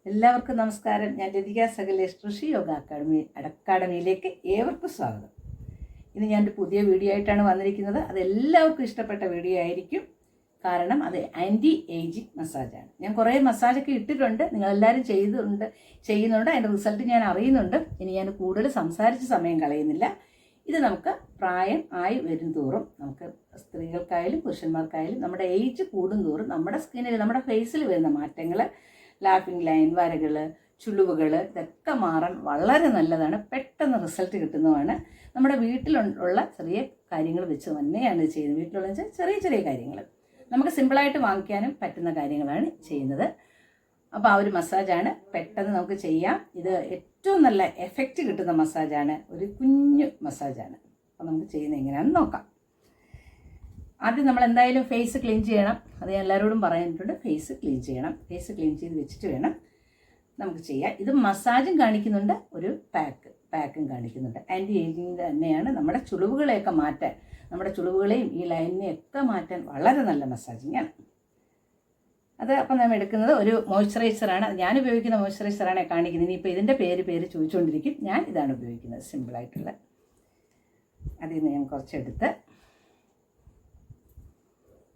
എല്ലാവർക്കും നമസ്കാരം. ഞാൻ ലതിക സകലേഷ് കൃഷി യോഗ അക്കാഡമിയിലേക്ക് ഏവർക്കും സ്വാഗതം. ഇന്ന് ഞാനൊരു പുതിയ വീഡിയോ ആയിട്ടാണ് വന്നിരിക്കുന്നത്. അത് എല്ലാവർക്കും ഇഷ്ടപ്പെട്ട വീഡിയോ ആയിരിക്കും. കാരണം അത് ആൻറ്റി ഏജിങ് മസാജാണ്. ഞാൻ കുറേ മസാജൊക്കെ ഇട്ടിട്ടുണ്ട്, നിങ്ങളെല്ലാവരും ചെയ്യുന്നുണ്ട്. അതിൻ്റെ റിസൾട്ട് ഞാൻ അറിയുന്നുണ്ട്. ഇനി ഞാൻ കൂടുതൽ സംസാരിച്ച് സമയം കളയുന്നില്ല. ഇത് നമുക്ക് പ്രായം ആയി വരും തോറും, നമുക്ക് സ്ത്രീകൾക്കായാലും പുരുഷന്മാർക്കായാലും നമ്മുടെ ഏജ് കൂടും തോറും നമ്മുടെ സ്കിന്നിൽ, നമ്മുടെ ഫേസിൽ വരുന്ന മാറ്റങ്ങൾ, ലാഫിംഗ് ലൈൻ, വരകൾ, ചുളിവുകൾ, ഇതൊക്കെ മാറാൻ വളരെ നല്ലതാണ്. പെട്ടെന്ന് റിസൾട്ട് കിട്ടുന്നതാണ്. നമ്മുടെ വീട്ടിലുള്ള ചെറിയ കാര്യങ്ങൾ വെച്ച് തന്നെയാണ് ഇത് ചെയ്യുന്നത്. വീട്ടിലുള്ള ചെറിയ ചെറിയ കാര്യങ്ങൾ നമുക്ക് സിമ്പിളായിട്ട് വാങ്ങിക്കാനും പറ്റുന്ന കാര്യങ്ങളാണ് ചെയ്യുന്നത്. അപ്പോൾ ആ ഒരു മസാജാണ്, പെട്ടെന്ന് നമുക്ക് ചെയ്യാം. ഇത് ഏറ്റവും നല്ല എഫക്റ്റ് കിട്ടുന്ന മസാജാണ്, ഒരു കുഞ്ഞു മസാജാണ്. അപ്പോൾ നമുക്ക് ചെയ്യുന്നത് എങ്ങനെയാണെന്ന് നോക്കാം. ആദ്യം നമ്മൾ എന്തായാലും ഫേസ് ക്ലീൻ ചെയ്യണം. അത് ഞാൻ എല്ലാവരോടും പറഞ്ഞിട്ടുണ്ട്. ഫേസ് ക്ലീൻ ചെയ്യണം. ഫേസ് ക്ലീൻ ചെയ്ത് വെച്ചിട്ട് വേണം നമുക്ക് ചെയ്യാം. ഇത് മസാജും കാണിക്കുന്നുണ്ട്, ഒരു പാക്കും കാണിക്കുന്നുണ്ട്. ആൻറ്റി ഏജിങ് തന്നെയാണ്. നമ്മുടെ ചുളിവുകളെയൊക്കെ മാറ്റാൻ, നമ്മുടെ ചുളിവുകളെയും ഈ ലൈനിനെയൊക്കെ മാറ്റാൻ വളരെ നല്ല മസാജിങ് ആണ് അത്. അപ്പം നമ്മൾ എടുക്കുന്നത് ഒരു മോയ്സ്ചറൈസറാണ്. ഞാൻ ഉപയോഗിക്കുന്ന മോയ്സ്ചറൈസറാണ് കാണിക്കുന്നത്. ഇനിയിപ്പോൾ ഇതിൻ്റെ പേര് ചോദിച്ചുകൊണ്ടിരിക്കും. ഞാൻ ഇതാണ് ഉപയോഗിക്കുന്നത്, സിമ്പിളായിട്ടുള്ള. അതിൽ നിന്ന് ഞാൻ കുറച്ചെടുത്ത്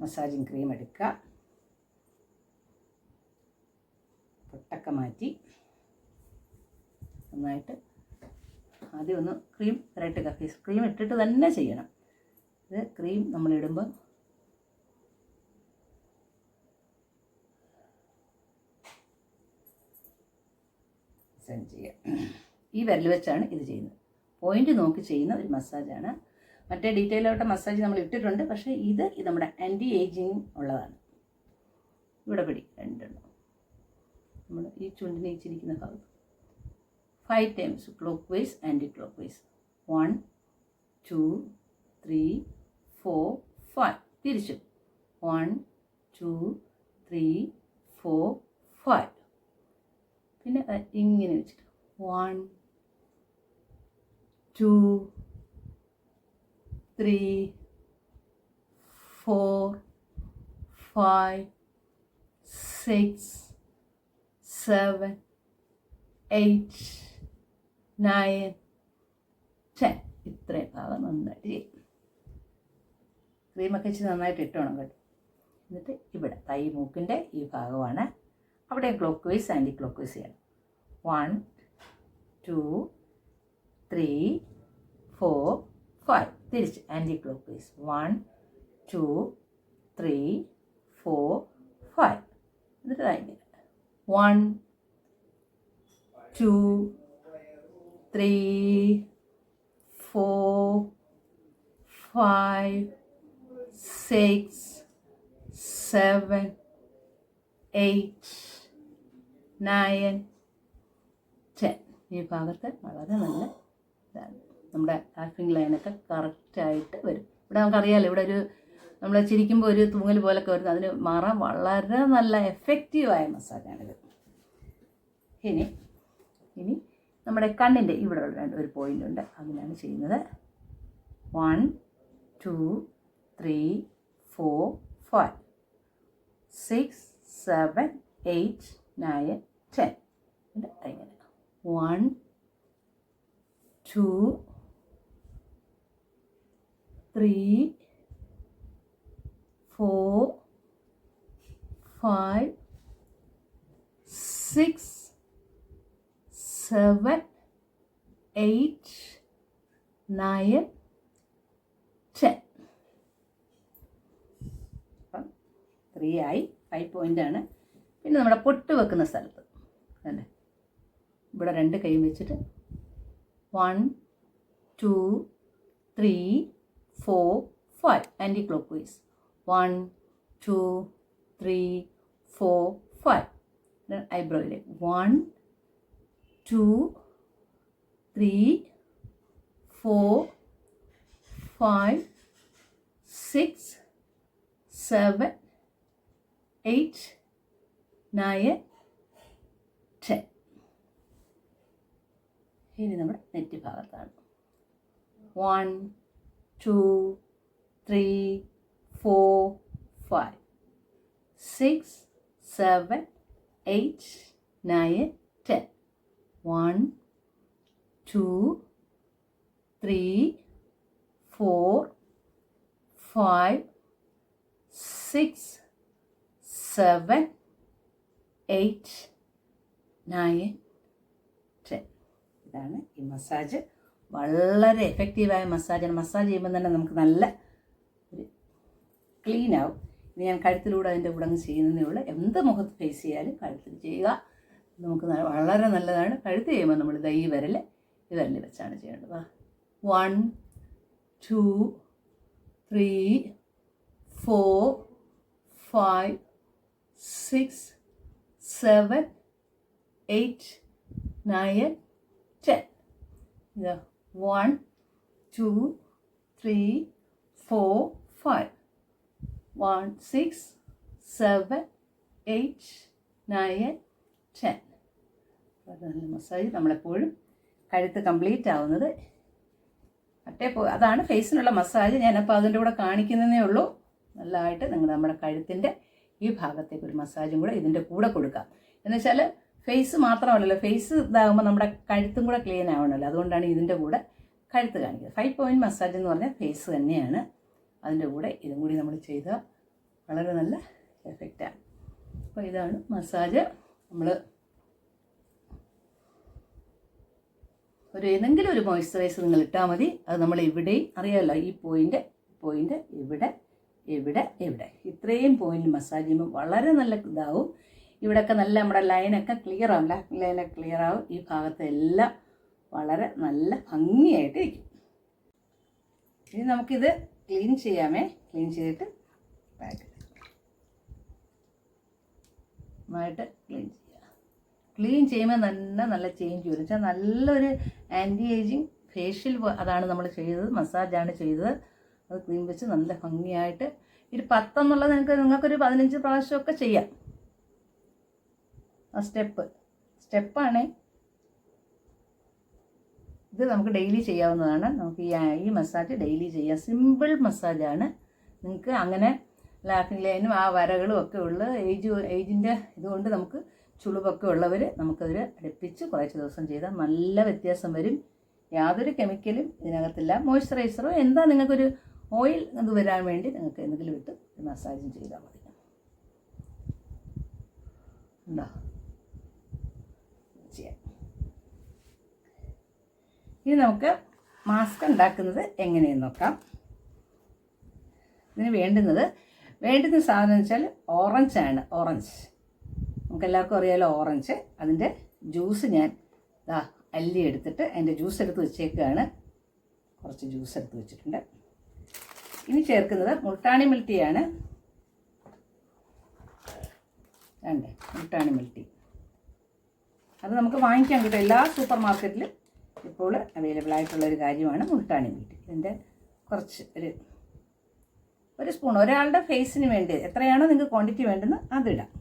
മസാജിങ് ക്രീം എടുക്കുക. പൊട്ടൊക്കെ മാറ്റി നന്നായിട്ട് ആദ്യം ഒന്ന് ക്രീം പുരട്ടുക. ഫേസ് ക്രീം ഇട്ടിട്ട് തന്നെ ചെയ്യണം. ഇത് ക്രീം നമ്മളിടുമ്പോൾ സെൻഡ് ചെയ്യാം. ഈ വിരൽ വെച്ചാണ് ഇത് ചെയ്യുന്നത്. പോയിന്റ് നോക്കി ചെയ്യുന്ന ഒരു മസാജാണ്. മറ്റേ ഡീറ്റെയിൽ ആയിട്ട് മസാജ് നമ്മൾ ഇട്ടിട്ടുണ്ട്. പക്ഷേ ഇത് നമ്മുടെ ആൻറ്റി ഏജിങ് ഉള്ളതാണ്. ഇവിടെ പിടി രണ്ടെണ്ണം നമ്മൾ ഈ ചുണ്ടിനെ ഇച്ചിരിക്കുന്ന ഭാഗം 5 times clockwise anticlockwise. 1 2 3 4 5. തിരിച്ചു 1 2 3 4 5. പിന്നെ ഇങ്ങനെ വെച്ചിട്ട് 1 2 3 4 5 6 7 8 9 10. ഇത്രയും ഭാഗം നന്നായിട്ട് ചെയ്യും. ക്രീമൊക്കെ ഇച്ചിരി നന്നായിട്ട് ഇട്ടോണം കേട്ടോ. എന്നിട്ട് ഇവിടെ തൈ മൂക്കിൻ്റെ ഈ ഭാഗമാണ്, അവിടെ clockwise anticlockwise ചെയ്യണം. 1 2 3 4 5. തിരിച്ച് ആൻറ്റി ക്ലോക്ക് വൈസ് 1 2 3 4 5. എന്നിട്ട് ഇങ്ങനെ 1 2 3 4 5 6 7 8 9 10. ഈ ഭാഗത്ത് വളരെ നല്ല ഇതാണ്. നമ്മുടെ ലാഫിംഗ് ലൈനൊക്കെ കറക്റ്റായിട്ട് വരും. ഇവിടെ നമുക്കറിയാമല്ലോ, ഇവിടെ ഒരു നമ്മൾ ചിരിക്കുമ്പോൾ ഒരു തൂങ്ങൽ പോലൊക്കെ വരുന്നത്, അതിന് മാറാൻ വളരെ നല്ല എഫക്റ്റീവായ മസാജാണിത്. ഇനി നമ്മുടെ കണ്ണിൻ്റെ ഇവിടെ ഒരു പോയിൻ്റ് ഉണ്ട്, അതിനാണ് ചെയ്യുന്നത്. 1 2 3 4 5 6 7 8 9 10. അങ്ങനെ 1 2 3 4 5 6 7 8 9 10. അപ്പം 3 ആയി. 5 പോയിൻ്റാണ്. പിന്നെ നമ്മുടെ പൊട്ട് വെക്കുന്ന സ്ഥലത്ത് അല്ലേ, ഇവിടെ 2 കൈയും വെച്ചിട്ട് 1 2 3 4 5 ആൻറ്റി ക്ലോക്ക് വൈസ് 1 2 3 4 5. ഐബ്രോയിലെ 1 2 3 4 5 6 7 8 9 10. ഇനി നമ്മുടെ നെറ്റ് ഭാഗത്താണ് 1 2 3 4 5 6 7 8 9, 10. 1, 2, 3, 4, 5, 6, 7, 8, 9, 10. ഇതാണ് ഈ മസാജ്. വളരെ എഫക്റ്റീവായ മസാജാണ്. മസാജ് ചെയ്യുമ്പോൾ തന്നെ നമുക്ക് നല്ല ഒരു ക്ലീൻ ആവും. ഇനി ഞാൻ കഴുത്തിലൂടെ അതിൻ്റെ കൂടെ അങ്ങ് ചെയ്യുന്നതേ ഉള്ളൂ. എന്ത് മുഖത്ത് ഫേസ് ചെയ്യാനും കഴുത്തിൽ ചെയ്യുക. നമുക്ക് വളരെ നല്ലതാണ്. കഴുത്ത് ചെയ്യുമ്പോൾ നമ്മൾ ഈ വിരൽ വെച്ചാണ് ചെയ്യേണ്ടത്. 1, 2, 3, 4, 5, 6, 7, 8, 9, 10. 1, 2, 3, 4, 5. 1, 6, 7, 8, 9, 10. മസാജ് നമ്മളെപ്പോഴും കഴുത്ത് കംപ്ലീറ്റ് ആവുന്നത് അതാണ് ഫേസിനുള്ള മസാജ്. ഞാനപ്പോൾ അതിൻ്റെ കൂടെ കാണിക്കുന്നതേ ഉള്ളൂ. നല്ലതായിട്ട് നമ്മുടെ കഴുത്തിൻ്റെ ഈ ഭാഗത്തേക്ക് ഒരു മസാജും കൂടെ ഇതിൻ്റെ കൂടെ കൊടുക്കാം. എന്നുവെച്ചാൽ ഫേസ് മാത്രമല്ലല്ലോ, ഫേസ് ഇതാകുമ്പോൾ നമ്മുടെ കഴുത്തും കൂടെ ക്ലീൻ ആവണമല്ലോ. അതുകൊണ്ടാണ് ഇതിൻ്റെ കൂടെ കഴുത്ത് കാണിക്കുന്നത്. 5 പോയിൻറ്റ് മസാജ് എന്ന് പറഞ്ഞാൽ ഫേസ് തന്നെയാണ്. അതിൻ്റെ കൂടെ ഇതും കൂടി നമ്മൾ ചെയ്താൽ വളരെ നല്ല എഫക്റ്റാണ്. അപ്പോൾ ഇതാണ് മസാജ്. നമ്മൾ ഏതെങ്കിലും ഒരു മോയ്സ്ചറൈസർ നിങ്ങൾ ഇട്ടാൽ മതി. അത് നമ്മൾ ഇവിടെയും അറിയാമല്ലോ, ഈ പോയിൻ്റ് ഇവിടെ ഇത്രയും പോയിൻ്റ് മസാജ് ചെയ്യുമ്പോൾ വളരെ നല്ല ഇതാവും. ഇവിടെയൊക്കെ നല്ല നമ്മുടെ ലൈനൊക്കെ ക്ലിയർ ആവും. ലൈനൊക്കെ ക്ലിയർ ആവും. ഈ ഭാഗത്തെല്ലാം വളരെ നല്ല ഭംഗിയായിട്ട് ഇരിക്കും. ഇനി നമുക്കിത് ക്ലീൻ ചെയ്യാമേ. ക്ലീൻ ചെയ്തിട്ട് പാക്ക് നന്നായിട്ട് ക്ലീൻ ചെയ്യുക. ക്ലീൻ ചെയ്യുമ്പോൾ തന്നെ നല്ല ചേഞ്ച് വരും. വെച്ചാൽ നല്ലൊരു ആൻറ്റി ഏജിങ് ഫേഷ്യൽ അതാണ് നമ്മൾ ചെയ്തത്, മസാജാണ് ചെയ്തത്. അത് ക്ലീൻ വെച്ച് നല്ല ഭംഗിയായിട്ട് ഒരു 10 എന്നുള്ളത് നിങ്ങൾക്കൊരു 15 പ്രാവശ്യമൊക്കെ ചെയ്യാം. ആ സ്റ്റെപ്പാണ് ഇത്. നമുക്ക് ഡെയിലി ചെയ്യാവുന്നതാണ്. നമുക്ക് ഈ മസാജ് ഡെയിലി ചെയ്യാം. സിമ്പിൾ മസാജാണ്. നിങ്ങൾക്ക് അങ്ങനെ ലാഫിംഗ് ലൈനും ആ വരകളും ഒക്കെ ഉള്ള ഏജിൻ്റെ ഇതുകൊണ്ട് നമുക്ക് ചുളിവൊക്കെ ഉള്ളവർ നമുക്കതിൽ അടുപ്പിച്ച് കുറച്ച് ദിവസം ചെയ്താൽ നല്ല വ്യത്യാസം വരും. യാതൊരു കെമിക്കലും ഇതിനകത്തില്ല. മോയ്സ്ചറൈസറോ എന്താ നിങ്ങൾക്കൊരു ഓയിൽ അത് വരാൻ വേണ്ടി നിങ്ങൾക്ക് എന്തെങ്കിലും ഇട്ട് മസാജും ചെയ്താൽ മതി. ഉണ്ടോ? ചെയ്യാം. ഇനി നമുക്ക് മാസ്ക് ഉണ്ടാക്കുന്നത് എങ്ങനെയെന്ന് നോക്കാം. ഇതിന് വേണ്ടുന്ന സാധനം എന്ന് വെച്ചാൽ ഓറഞ്ചാണ്. ഓറഞ്ച് നമുക്കെല്ലാവർക്കും അറിയാമല്ലോ, ഓറഞ്ച്. അതിൻ്റെ ജ്യൂസ് ഞാൻ അല്ലി എടുത്തിട്ട് അതിൻ്റെ ജ്യൂസ് എടുത്ത് വെച്ചേക്കുകയാണ്. കുറച്ച് ജ്യൂസ് എടുത്ത് വെച്ചിട്ടുണ്ട്. ഇനി ചേർക്കുന്നത് മുൾട്ടാണി മിൽട്ടിയാണ്. മുൾട്ടാണി മിൽട്ടി അത് നമുക്ക് വാങ്ങിക്കാൻ കിട്ടും. എല്ലാ സൂപ്പർ മാർക്കറ്റിലും ഇപ്പോൾ അവൈലബിൾ ആയിട്ടുള്ളൊരു കാര്യമാണ് മുൾട്ടാണി മിൽട്ടി. ഇതിൻ്റെ കുറച്ച് ഒരു സ്പൂൺ ഒരാളുടെ ഫേസിന് വേണ്ടി എത്രയാണോ നിങ്ങൾക്ക് ക്വാണ്ടിറ്റി വേണ്ടുന്നത് അതിടാം.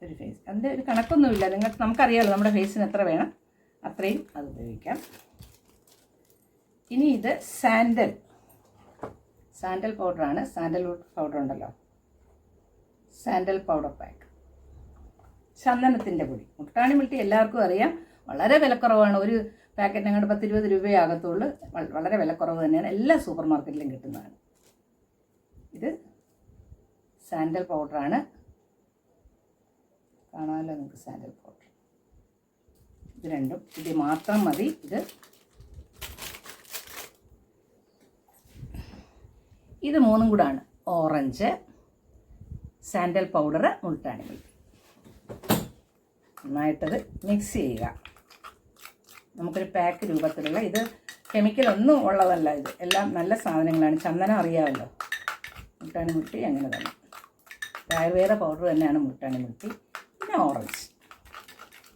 ഒരു ഫേസ് അതിൻ്റെ ഒരു കണക്കൊന്നുമില്ല. നമുക്കറിയാമല്ലോ നമ്മുടെ ഫേസിന് എത്ര വേണം അത്രയും അത് ഉപയോഗിക്കാം. ഇനി ഇത് സാൻഡൽ പൗഡറാണ്. സാൻഡൽവുഡ് പൗഡർ ഉണ്ടല്ലോ, സാൻഡൽ പൗഡർ പാക്ക്. ചന്ദനത്തിൻ്റെ പൊടി. മുൾട്ടാണി മിൽട്ടി എല്ലാവർക്കും അറിയാം, വളരെ വിലക്കുറവാണ്. ഒരു പാക്കറ്റിന് അങ്ങോട്ട് 10-20 രൂപയേ ആകത്തുള്ളൂ. വളരെ വിലക്കുറവ് തന്നെയാണ്. എല്ലാ സൂപ്പർ മാർക്കറ്റിലും കിട്ടുന്നതാണ്. ഇത് സാൻഡൽ പൗഡറാണ്. കാണാമല്ലോ നിങ്ങൾക്ക് സാൻഡൽ പൗഡർ. ഇത് രണ്ടും ഇത് മാത്രം മതി. ഇത് മൂന്നും കൂടാണ്. Orange, sandal powder, Multani mitti. നന്നായിട്ടത് മിക്സ് ചെയ്യുക. നമുക്കൊരു പാക്ക് രൂപത്തിലുള്ള, ഇത് കെമിക്കലൊന്നും ഉള്ളതല്ല. ഇത് എല്ലാം നല്ല സാധനങ്ങളാണ്. ചന്ദനം അറിയാമല്ലോ, മുൾട്ടാണി മിൽട്ടി അങ്ങനെ തന്നെ. ആയുർവേദ പൗഡർ തന്നെയാണ് മുൾട്ടാണി മിൽട്ടി. പിന്നെ ഓറഞ്ച്.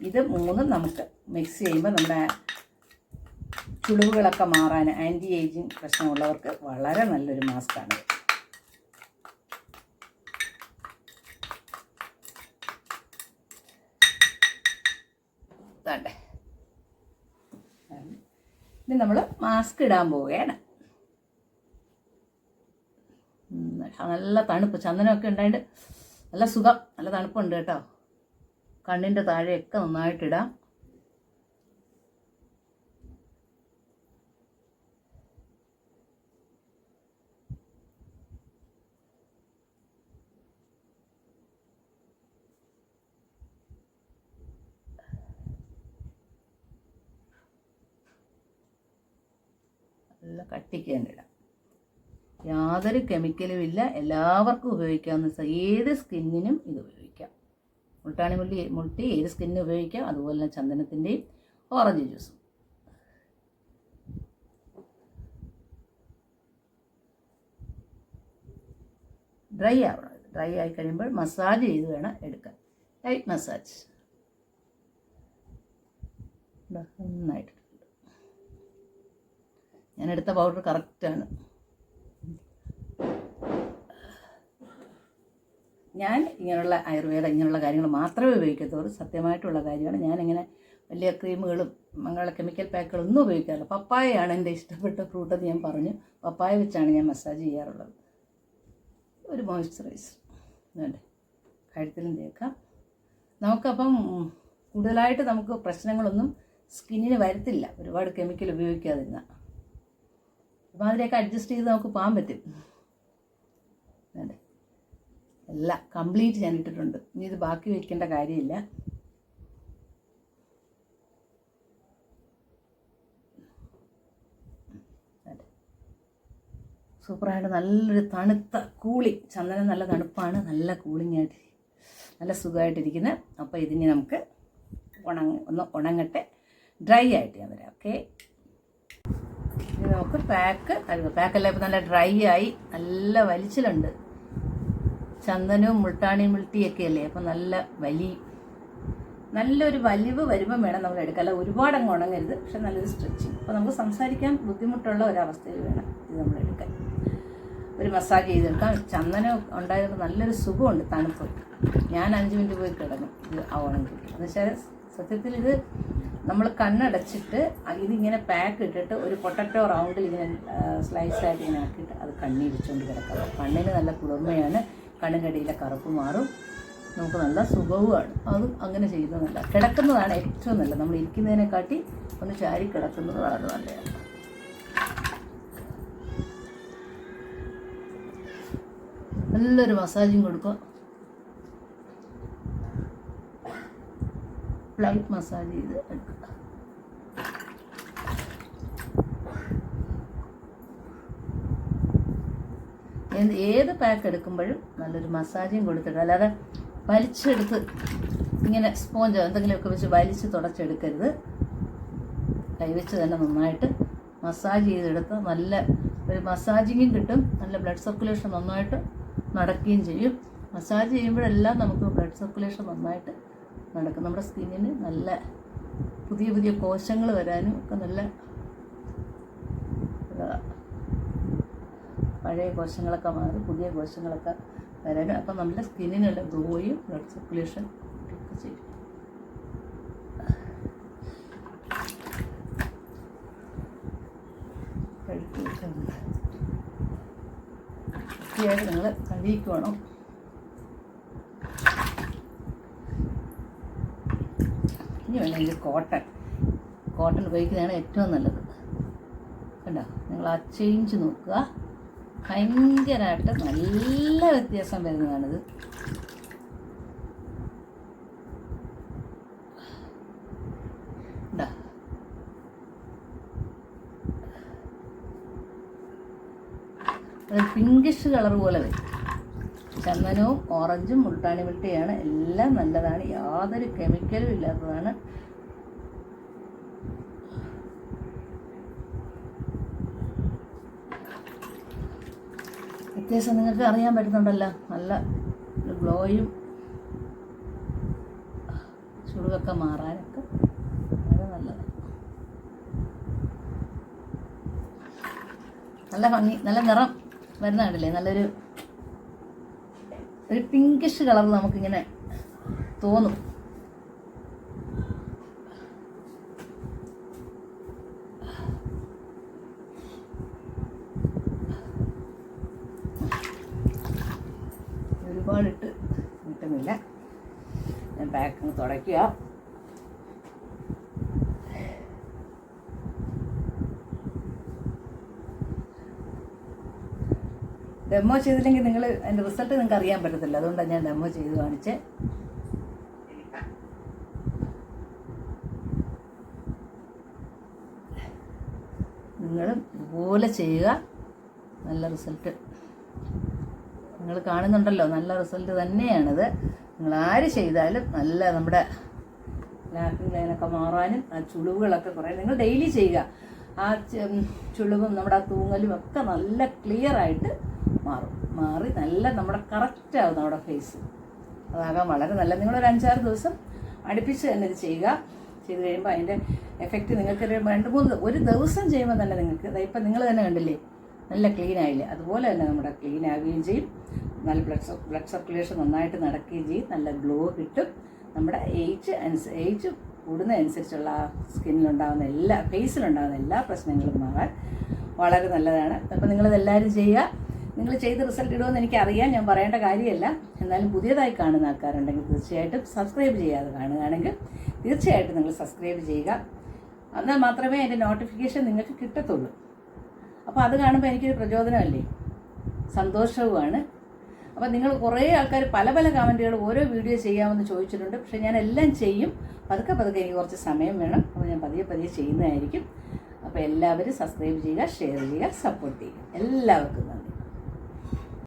ഇത് മൂന്നും നമുക്ക് മിക്സ് ചെയ്യുമ്പോൾ നമ്മുടെ ചുളിവുകളൊക്കെ മാറാൻ, ആൻറ്റി ഏജിങ് പ്രശ്നമുള്ളവർക്ക് വളരെ നല്ലൊരു മാസ്കാണ്. ഇനി നമ്മൾ മാസ്ക് ഇടാൻ പോവുകയാണ്. നല്ല തണുപ്പ്, ചന്ദനമൊക്കെ ഉണ്ടായിട്ട് നല്ല സുഖം, നല്ല തണുപ്പുണ്ട് കേട്ടോ. കണ്ണിൻ്റെ താഴെയൊക്കെ നന്നായിട്ടിടാം. നല്ല കട്ടിക്ക് തന്നെ ഇടാം. യാതൊരു കെമിക്കലും ഇല്ല, എല്ലാവർക്കും ഉപയോഗിക്കാവുന്ന, ഏത് സ്കിന്നിനും ഇത് ഉപയോഗിക്കാം. മുൾട്ടാണി മുൾട്ടി ഏത് സ്കിന്നിനും ഉപയോഗിക്കാം. അതുപോലെ തന്നെ ചന്ദനത്തിൻ്റെയും ഓറഞ്ച് ജ്യൂസും. ഡ്രൈ ആവണം. ഡ്രൈ ആയി കഴിയുമ്പോൾ മസാജ് ചെയ്ത് വേണം എടുക്കാൻ. ലൈറ്റ് മസാജ് നന്നായിട്ട്. ഞാനെടുത്ത പൗഡർ കറക്റ്റാണ്. ഞാൻ ഇങ്ങനെയുള്ള ഇങ്ങനെയുള്ള കാര്യങ്ങൾ മാത്രമേ ഉപയോഗിക്കത്തുള്ളൂ. സത്യമായിട്ടുള്ള കാര്യമാണ്. ഞാനിങ്ങനെ വലിയ ക്രീമുകളും അങ്ങനെയുള്ള കെമിക്കൽ പാക്കുകളൊന്നും ഉപയോഗിക്കാറില്ല. പപ്പായയാണ് എൻ്റെ ഇഷ്ടപ്പെട്ട ഫ്രൂട്ടെന്ന് ഞാൻ പറഞ്ഞു. പപ്പായ വെച്ചാണ് ഞാൻ മസാജ് ചെയ്യാറുള്ളത്. ഒരു മോയ്സ്ചറൈസർ വേണ്ടേ, കഴുത്തിലും തേക്കാം. നമുക്കപ്പം കൂടുതലായിട്ട് നമുക്ക് പ്രശ്നങ്ങളൊന്നും സ്കിന്നിന് വരത്തില്ല, ഒരുപാട് കെമിക്കൽ ഉപയോഗിക്കാതിരുന്നാൽ. അപ്പം അതിലേക്ക് അഡ്ജസ്റ്റ് ചെയ്ത് നമുക്ക് പോകാൻ പറ്റും. വേണ്ടേ, എല്ലാം കംപ്ലീറ്റ് ഞാൻ ഇട്ടിട്ടുണ്ട്. ഇനി ഇത് ബാക്കി വയ്ക്കേണ്ട കാര്യമില്ല. സൂപ്പറായിട്ട് നല്ലൊരു തണുത്ത കൂളിങ്. ചന്ദനം നല്ല തണുപ്പാണ്, നല്ല കൂളിംഗ് ആയിട്ട് നല്ല സുഖമായിട്ടിരിക്കുന്നത്. അപ്പോൾ ഇതിന് നമുക്ക് ഒന്ന് ഉണങ്ങട്ടെ, ഡ്രൈ ആയിട്ട് ഞാൻ വരാം. ഓക്കെ, ഇനി നമുക്ക് പാക്കെല്ലാം ഇപ്പോൾ നല്ല ഡ്രൈ ആയി, നല്ല വലിച്ചിലുണ്ട്. ചന്ദനവും മുൾട്ടിയൊക്കെ അല്ലേ, അപ്പോൾ നല്ലൊരു വലിവ് വരുമ്പം വേണം നമ്മൾ എടുക്കാം. അല്ല ഒരുപാട് അങ്ങ് ഉണങ്ങരുത്, പക്ഷെ നല്ലൊരു സ്ട്രെച്ചിങ്. അപ്പോൾ നമുക്ക് സംസാരിക്കാൻ ബുദ്ധിമുട്ടുള്ള ഒരവസ്ഥയിൽ വേണം ഇത് നമ്മൾ എടുക്കാൻ. ഒരു മസാജ് ചെയ്തെടുക്കാം. ചന്ദനം ഉണ്ടായപ്പോൾ നല്ലൊരു സുഖമുണ്ട്, തണുപ്പ്. ഞാൻ 5 മിനിറ്റ് പോയി കിടന്നു ഇത് ആവണമെങ്കിൽ. എന്നുവെച്ചാൽ സത്യത്തിൽ ഇത് നമ്മൾ കണ്ണടച്ചിട്ട് ഇതിങ്ങനെ പാക്ക് ഇട്ടിട്ട് ഒരു പൊട്ടറ്റോ റൗണ്ടിൽ ഇങ്ങനെ സ്ലൈസായിട്ട് ഇങ്ങനെ ആക്കിയിട്ട് അത് കണ്ണി വെച്ചുകൊണ്ട് കിടക്കാം. കണ്ണിന് നല്ല കുളിർമയാണ്, കണ്ണിനടിയിലെ കറുപ്പ് മാറും, നമുക്ക് നല്ല സുഖവുമാണ്. അത് അങ്ങനെ ചെയ്യുന്നതല്ല, കിടക്കുന്നതാണ് ഏറ്റവും നല്ലത്. നമ്മൾ ഇരിക്കുന്നതിനെക്കാട്ടി ഒന്ന് ചാരി കിടക്കുന്നത് വളരെ നല്ലതാണ്. നല്ലൊരു മസാജിങ് കൊടുക്കുക. ലൈറ്റ് മസാജ് ചെയ്ത് എടുക്കുക. ഏത് പാക്ക് എടുക്കുമ്പോഴും നല്ലൊരു മസാജിങ് കൊടുത്തിട്ട്, അല്ലാതെ വലിച്ചെടുത്ത് ഇങ്ങനെ സ്പോഞ്ചോ എന്തെങ്കിലുമൊക്കെ വെച്ച് വലിച്ച് തുടച്ചെടുക്കരുത്. കൈവച്ച് തന്നെ നന്നായിട്ട് മസാജ് ചെയ്തെടുത്ത് നല്ല ഒരു മസാജിങ്ങും കിട്ടും, നല്ല ബ്ലഡ് സർക്കുലേഷൻ നന്നായിട്ട് നടക്കുകയും ചെയ്യും. മസാജ് ചെയ്യുമ്പോഴെല്ലാം നമുക്ക് ബ്ലഡ് സർക്കുലേഷൻ നന്നായിട്ട് നടക്കും. നമ്മുടെ സ്കിന്നിന് നല്ല പുതിയ കോശങ്ങൾ വരാനും ഒക്കെ നല്ല പഴയ കോശങ്ങളൊക്കെ മാറി പുതിയ കോശങ്ങളൊക്കെ വരാനും, അപ്പം നമ്മുടെ സ്കിന്നിനുള്ള ഗ്ലോയും ബ്ലഡ് സർക്കുലേഷൻ ഒക്കെ ചെയ്യും. വൃത്തിയായിട്ട് നിങ്ങൾ കഴുകിക്കണം. ഇനി വേണമെങ്കിൽ കോട്ടൺ ഉപയോഗിക്കുന്നതാണ് ഏറ്റവും നല്ലത്. കണ്ടോ, നിങ്ങൾ ആ ചേഞ്ച് നോക്കുക, ഭയങ്കരമായിട്ട് നല്ല വ്യത്യാസം വരുന്നതാണിത്. അത് പിങ്കിഷ് കളർ പോലെ വരും. ചന്ദനവും ഓറഞ്ചും മുൾട്ടാണി മുൾട്ടിയാണ്, എല്ലാം നല്ലതാണ്, യാതൊരു കെമിക്കലും ഇല്ലാത്തതാണ്. വ്യത്യാസം നിങ്ങൾക്ക് അറിയാൻ പറ്റുന്നുണ്ടല്ലോ, നല്ല ഗ്ലോയും ചുളിവൊക്കെ മാറാനൊക്കെ വളരെ നല്ലതാണ്. നല്ല ഭംഗി, നല്ല നിറം വരുന്ന കണ്ടില്ലേ, നല്ലൊരു പിങ്കിഷ് കളർ നമുക്കിങ്ങനെ തോന്നും. ഒരുപാടിട്ട് നടക്കുന്നില്ല. ഞാൻ പാക്കിങ് തുടയ്ക്കുക. ഡെമോ ചെയ്തില്ലെങ്കിൽ നിങ്ങൾ അതിൻ്റെ റിസൾട്ട് നിങ്ങൾക്ക് അറിയാൻ പറ്റത്തില്ല. അതുകൊണ്ടാണ് ഞാൻ ഡെമോ ചെയ്ത് കാണിച്ചേ. നിങ്ങളും ഇതുപോലെ ചെയ്യുക. നല്ല റിസൾട്ട് നിങ്ങൾ കാണുന്നുണ്ടല്ലോ, നല്ല റിസൾട്ട് തന്നെയാണിത്. നിങ്ങൾ ആര് ചെയ്താലും നല്ല നമ്മുടെ ലാക്കിംഗ് ലൈനൊക്കെ മാറാനും ആ ചുളിവുകളൊക്കെ കുറേ നിങ്ങൾ ഡെയിലി ചെയ്യുക. ആ ചുളിവും നമ്മുടെ ആ തൂങ്ങലും ഒക്കെ നല്ല ക്ലിയറായിട്ട് മാറി നല്ല നമ്മുടെ കറക്റ്റാവും നമ്മുടെ ഫേസ്. അതാകാൻ വളരെ നല്ല. നിങ്ങളൊരു 5-6 ദിവസം അടുപ്പിച്ച് തന്നെ ഇത് ചെയ്യുക. ചെയ്ത് കഴിയുമ്പോൾ അതിൻ്റെ എഫക്റ്റ് നിങ്ങൾക്ക് 2-3 ഒരു ദിവസം ചെയ്യുമ്പോൾ തന്നെ നിങ്ങൾക്ക് ഇപ്പം നിങ്ങൾ തന്നെ കണ്ടില്ലേ നല്ല ക്ലീൻ ആയില്ലേ, അതുപോലെ തന്നെ നമ്മുടെ ക്ലീൻ ആവുകയും ചെയ്യും. നല്ല ബ്ലഡ് സർക്കുലേഷൻ നന്നായിട്ട് നടക്കുകയും ചെയ്യും. നല്ല ഗ്ലോ കിട്ടും. നമ്മുടെ ഏജ് കൂടുന്നതനുസരിച്ചുള്ള സ്കിന്നിലുണ്ടാകുന്ന ഫേസിലുണ്ടാകുന്ന എല്ലാ പ്രശ്നങ്ങളും മാറാൻ വളരെ നല്ലതാണ്. അപ്പോൾ നിങ്ങളിതെല്ലാവരും ചെയ്യുക. നിങ്ങൾ ചെയ്ത് റിസൾട്ട് ഇടുമെന്ന് എനിക്കറിയാം, ഞാൻ പറയേണ്ട കാര്യമല്ല. എന്നാലും പുതിയതായി കാണുന്ന ആൾക്കാരുണ്ടെങ്കിൽ തീർച്ചയായിട്ടും സബ്സ്ക്രൈബ് ചെയ്യാതെ കാണുകയാണെങ്കിൽ തീർച്ചയായിട്ടും നിങ്ങൾ സബ്സ്ക്രൈബ് ചെയ്യുക. എന്നാൽ മാത്രമേ അതിൻ്റെ നോട്ടിഫിക്കേഷൻ നിങ്ങൾക്ക് കിട്ടത്തുള്ളൂ. അപ്പോൾ അത് കാണുമ്പോൾ എനിക്കൊരു പ്രചോദനമല്ലേ, സന്തോഷവുമാണ്. അപ്പോൾ നിങ്ങൾ കുറേ ആൾക്കാർ പല കമൻറ്റുകൾ ഓരോ വീഡിയോ ചെയ്യാമെന്ന് ചോദിച്ചിട്ടുണ്ട്. പക്ഷേ ഞാൻ എല്ലാം ചെയ്യും. പതുക്കെ എനിക്ക് കുറച്ച് സമയം വേണം. അപ്പോൾ ഞാൻ പതിയെ ചെയ്യുന്നതായിരിക്കും. അപ്പോൾ എല്ലാവരും സബ്സ്ക്രൈബ് ചെയ്യുക, ഷെയർ ചെയ്യുക, സപ്പോർട്ട് ചെയ്യുക. എല്ലാവർക്കും നന്ദി.